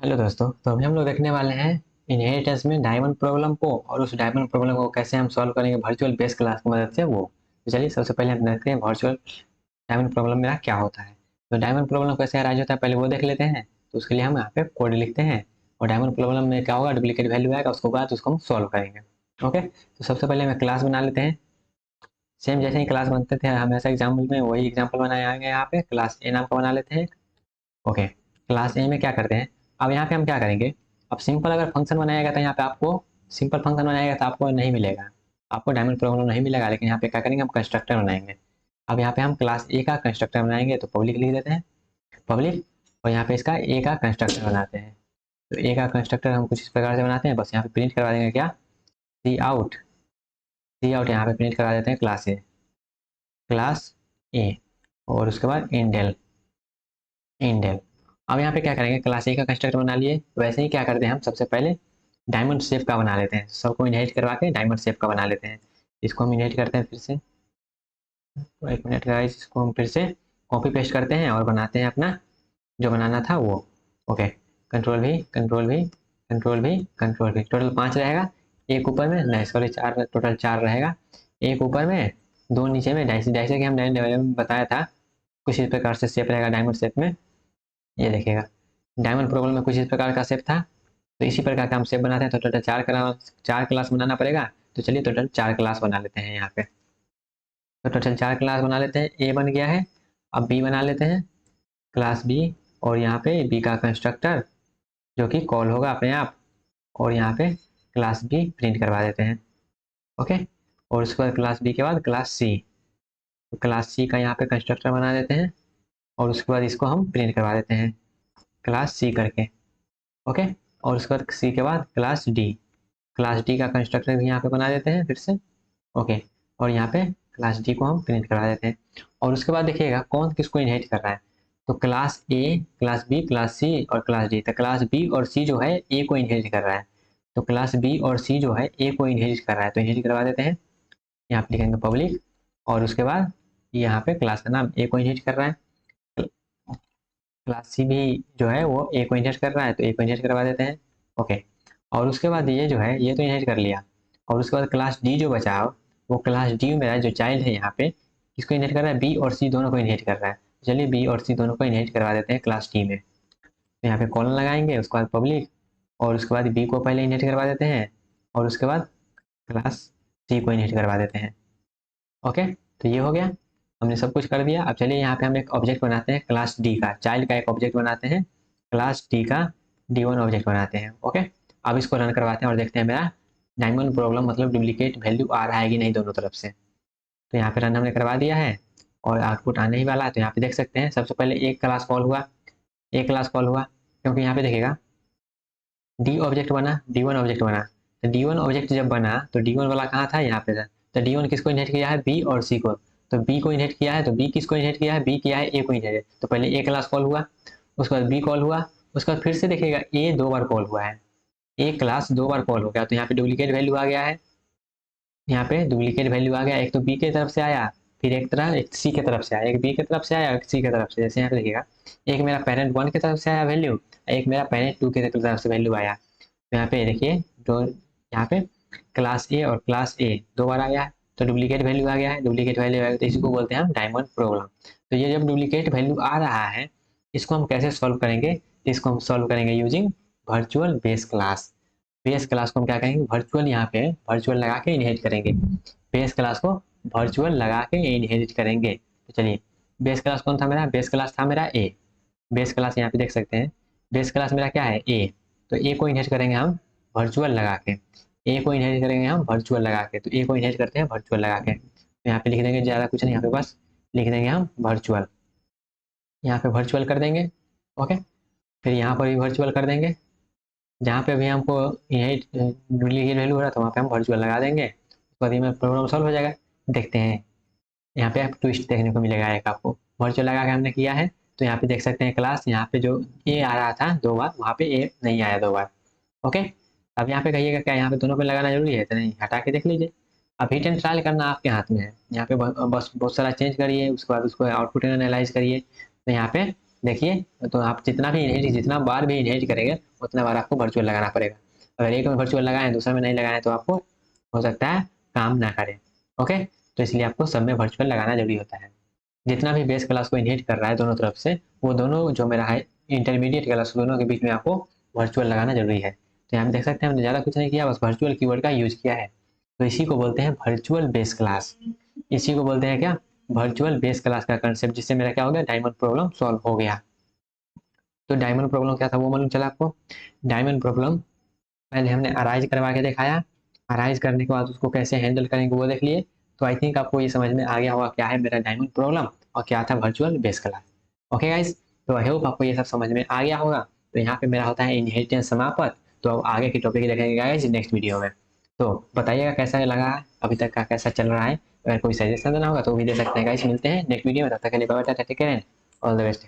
Hello दोस्तों, तो अभी हम लोग देखने वाले हैं इनहेरिटेंस में डायमंड प्रॉब्लम को, और उस डायमंड प्रॉब्लम को कैसे हम सॉल्व करेंगे वर्चुअल बेस क्लास की मदद से वो। तो चलिए सबसे पहले हम देखते हैं वर्चुअल डायमंड प्रॉब्लम मेरा क्या होता है। तो डायमंड प्रॉब्लम कैसे अराइज होता है पहले वो देख लेते हैं। तो उसके लिए हम यहाँ पे कोड लिखते हैं, और डायमंड प्रॉब्लम में क्या होगा, डुप्लीकेट वैल्यू आएगा, उसके बाद उसको हम सॉल्व करेंगे। ओके, तो सबसे पहले हमें क्लास बना लेते हैं। सेम जैसे ही क्लास बनते थे हमेशा एग्जाम्पल में वही एग्जाम्पल बनाए आएंगे। यहाँ पे क्लास ए नाम का बना लेते हैं। ओके, क्लास ए में क्या करते हैं, अब यहाँ पे हम क्या करेंगे। अब सिंपल अगर फंक्शन बनाएगा तो यहाँ पे आपको सिंपल फंक्शन बनाएगा तो आपको नहीं मिलेगा, आपको डायमंड प्रॉब्लम नहीं मिलेगा। लेकिन यहाँ पे क्या करेंगे, हम कंस्ट्रक्टर बनाएंगे। अब यहाँ पे हम क्लास ए का कंस्ट्रक्टर बनाएंगे, तो पब्लिक लिख देते हैं, पब्लिक। और यहाँ पे इसका ए का कंस्ट्रक्टर बनाते हैं। तो ए का कंस्ट्रक्टर हम कुछ इस प्रकार से बनाते हैं, बस यहाँ पे प्रिंट करवा देंगे क्या, सी आउट। सी आउट यहाँ पे प्रिंट करा देते हैं क्लास ए, क्लास ए। और उसके बाद इंडेल, इंडेल। अब यहाँ पे क्या करेंगे, क्लास ए का कंस्ट्रक्टर बना लिए, वैसे ही क्या करते हैं हम सबसे पहले डायमंड शेप का बना लेते हैं। सबको इनहेरिट करवा के डायमंड शेप का बना लेते हैं। इसको हम इनहेरिट करते हैं फिर से। तो एक मिनट गाइस, इसको हम फिर से कॉपी पेस्ट करते हैं और बनाते हैं अपना जो बनाना था वो। ओके, कंट्रोल भी, कंट्रोल भी, कंट्रोल भी, कंट्रोल भी। टोटल 5 रहेगा। एक ऊपर में, नहीं सॉरी 4, टोटल 4 रहेगा। एक ऊपर में, 2 नीचे में। जैसे जैसे कि हम डायमंड में बताया था, कुछ इस प्रकार से शेप रहेगा डायमंड शेप में। ये देखिएगा, डायमंड प्रॉब्लम में कुछ इस प्रकार का शेप था। तो इसी प्रकार का हम शेप बनाते हैं। तो टोटल 4 क्लास बनाना पड़ेगा। तो चलिए टोटल 4 क्लास बना लेते हैं यहाँ पे। तो टोटल 4 क्लास बना लेते हैं। ए बन गया है। अब बी बना लेते हैं, क्लास बी। और यहाँ पे बी का कंस्ट्रक्टर जो कि कॉल होगा अपने आप। और यहाँ पे क्लास बी प्रिंट करवा देते हैं। ओके, और उसके बाद क्लास बी के बाद क्लास सी। तो क्लास सी का यहाँ पे कंस्ट्रक्टर बना देते हैं, और उसके बाद इसको हम प्रिंट करवा देते हैं क्लास सी करके। ओके, और उसके बाद सी के बाद क्लास डी। क्लास डी का कंस्ट्रक्टर भी यहाँ पे बना देते हैं फिर से। ओके, और यहाँ पे क्लास डी को हम प्रिंट करा देते हैं। और उसके बाद देखिएगा कौन किसको इनहेरिट कर रहा है। तो class A, class B, class C और क्लास डी। तो क्लास बी और सी जो है ए को इनहेरिट कर रहा है। तो क्लास बी और सी जो है ए को इनहेरिट कर रहा है, तो इनहेरिट करवा देते हैं। यहाँ पे लिखेंगे पब्लिक, और उसके बाद यहाँ पे क्लास का नाम ए को इनहेरिट कर रहा है। क्लास सी भी जो है वो ए को इनहेरिट कर रहा है, तो ए को इनहेरिट करवा देते हैं। ओके, और उसके बाद ये जो है ये तो इनहेरिट कर लिया। और उसके बाद क्लास डी जो बचा, वो क्लास डी मेरा जो चाइल्ड है यहाँ पे किसको इनहेरिट कर रहा है, बी और सी दोनों को इनहेरिट कर रहा है। चलिए बी और सी दोनों को इनहेरिट करवा देते हैं क्लास डी में। तो यहाँ पे कॉलन लगाएंगे, उसके बाद पब्लिक। और उसके बाद बी को पहले इनहेरिट करवा देते हैं, और उसके बाद क्लास सी को इनहेरिट करवा देते हैं। ओके, तो ये हो गया, हमने सब कुछ कर दिया। अब चलिए यहाँ पे हम एक ऑब्जेक्ट बनाते हैं क्लास डी का, चाइल्ड का एक ऑब्जेक्ट बनाते हैं क्लास डी का, डी1 ऑब्जेक्ट बनाते हैं। ओके, अब इसको रन करवाते हैं और देखते हैं मेरा डायमंड प्रॉब्लम मतलब डुप्लीकेट वैल्यू आ रहा है कि नहीं दोनों तरफ से। तो यहाँ पे रन हमने करवा दिया है, और आउटपुट आने ही वाला है। तो यहाँ पे देख सकते हैं सबसे पहले एक क्लास कॉल हुआ, एक क्लास कॉल हुआ, क्योंकि यहाँ पे देखिएगा डी ऑब्जेक्ट बना, डी1 ऑब्जेक्ट बना। तो डी1 ऑब्जेक्ट जब बना तो डी1 वाला कहाँ था, यहाँ पे था। तो डी1 किसको इनहेरिट किया है, बी और सी को। तो बी को इनहेरिट किया है, तो बी किसको इनहेरिट किया है, बी किया है ए को इनहेरिट। तो पहले ए क्लास कॉल हुआ, उसके बाद बी कॉल हुआ, उसके बाद फिर से देखिएगा ए 2 बार कॉल हुआ है, ए क्लास 2 बार कॉल हो गया। तो यहाँ पे डुप्लीकेट वैल्यू आ गया है, यहाँ पे डुप्लीकेट वैल्यू आ गया। एक तो बी की तरफ से आया, फिर एक सी की तरफ से आया, एक बी की तरफ से आया, एक सी की तरफ से। जैसे यहाँ पे देखिएगा, एक मेरा पेरेंट 1 की तरफ से आया वैल्यू, एक मेरा पेरेंट 2 की तरफ से वैल्यू आया। तो यहाँ पे देखिए, जो यहाँ पे क्लास ए और क्लास ए 2 बार आया है, तो डुप्लीकेट वैल्यू आ गया है। डुप्लीकेट वैल्यू आ गया तो इसी को बोलते हैं हम डायमंड प्रॉब्लम। तो ये जब डुप्लीकेट वैल्यू आ रहा है, इसको हम कैसे सॉल्व करेंगे, इसको हम सॉल्व करेंगे using virtual base class. Base class को हम क्या करेंगे, वर्चुअल यहाँ पे वर्चुअल लगा के इनहेरिट करेंगे। बेस क्लास को वर्चुअल लगा के इनहेरिट करेंगे। तो चलिए, बेस क्लास कौन था मेरा, बेस क्लास था मेरा ए। बेस क्लास यहाँ पे देख सकते हैं, बेस क्लास मेरा क्या है, ए। तो ए को इनहेरिट करेंगे हम वर्चुअल लगा के, ए को इनहेरिट करेंगे हम वर्चुअल लगा के। तो ए को इनहेरिट करते हैं वर्चुअल लगा के। तो यहाँ पे लिख देंगे, ज़्यादा कुछ नहीं, यहाँ पे बस लिख देंगे हम वर्चुअल। यहाँ पे वर्चुअल कर देंगे। ओके, फिर यहाँ पर भी वर्चुअल कर देंगे। जहाँ पे भी हमको इनहेरिट डुप्लीकेट वैल्यू हो रहा था वहाँ पे हम वर्चुअल लगा देंगे। उसके बाद ये प्रॉब्लम सॉल्व हो जाएगा। देखते हैं, यहाँ पे आप ट्विस्ट देखने को मिलेगा एक आपको। वर्चुअल लगा के हमने किया है, तो यहाँ पे देख सकते हैं क्लास, यहाँ पे जो ए आ रहा था 2 बार, वहाँ पे ए नहीं आया 2 बार। ओके, अब यहाँ पे कहिएगा क्या यहाँ पे दोनों पे लगाना जरूरी है, तो नहीं, हटा के देख लीजिए। अब हिट एंड ट्रायल करना आपके हाथ में है। यहाँ पे बस बहुत सारा चेंज करिए, उसके बाद उसको आउटपुट एनालाइज करिए। तो यहाँ पे देखिए, तो आप जितना बार भी इनहेरिट करेंगे उतना बार आपको वर्चुअल लगाना पड़ेगा। अगर एक में वर्चुअल लगाएं दूसरे में नहीं लगाएं तो आपको हो सकता है काम ना करे। ओके, तो इसलिए आपको सब में वर्चुअल लगाना जरूरी होता है। जितना भी बेस क्लास को इनहेरिट कर रहा है दोनों तरफ से, वो दोनों जो मेरा है इंटरमीडिएट क्लास दोनों के बीच में आपको वर्चुअल लगाना जरूरी है। तो यहाँ पे देख सकते हैं हमने ज़्यादा कुछ नहीं किया, बस वर्चुअल कीवर्ड का यूज किया है। तो इसी को बोलते हैं वर्चुअल बेस क्लास। इसी को बोलते हैं क्या, वर्चुअल बेस क्लास का कंसेप्ट, जिससे मेरा क्या हो गया, डायमंड प्रॉब्लम सॉल्व हो गया। तो डायमंड प्रॉब्लम क्या था वो मालूम चला आपको। डायमंड प्रॉब्लम पहले हमने अराइज करवा के दिखाया, अराइज करने के बाद उसको कैसे हैंडल करेंगे वो देख लिए। तो आई थिंक आपको ये समझ में आ गया होगा क्या है मेरा डायमंड प्रॉब्लम और क्या था virtual base class. Okay guys, तो आई होप आपको ये सब समझ में आ गया होगा। तो यहाँ पे मेरा होता है इनहेरिटेंस समाप्त। तो अब आगे की टॉपिक देखेंगे गाइस नेक्स्ट वीडियो में। तो बताइएगा कैसा लगा है, अभी तक का कैसा चल रहा है। अगर कोई सजेशन देना होगा तो भी दे सकते हैं गाइस। मिलते हैं नेक्स्ट वीडियो में, तब तक के लिए bye bye, take care, all the best.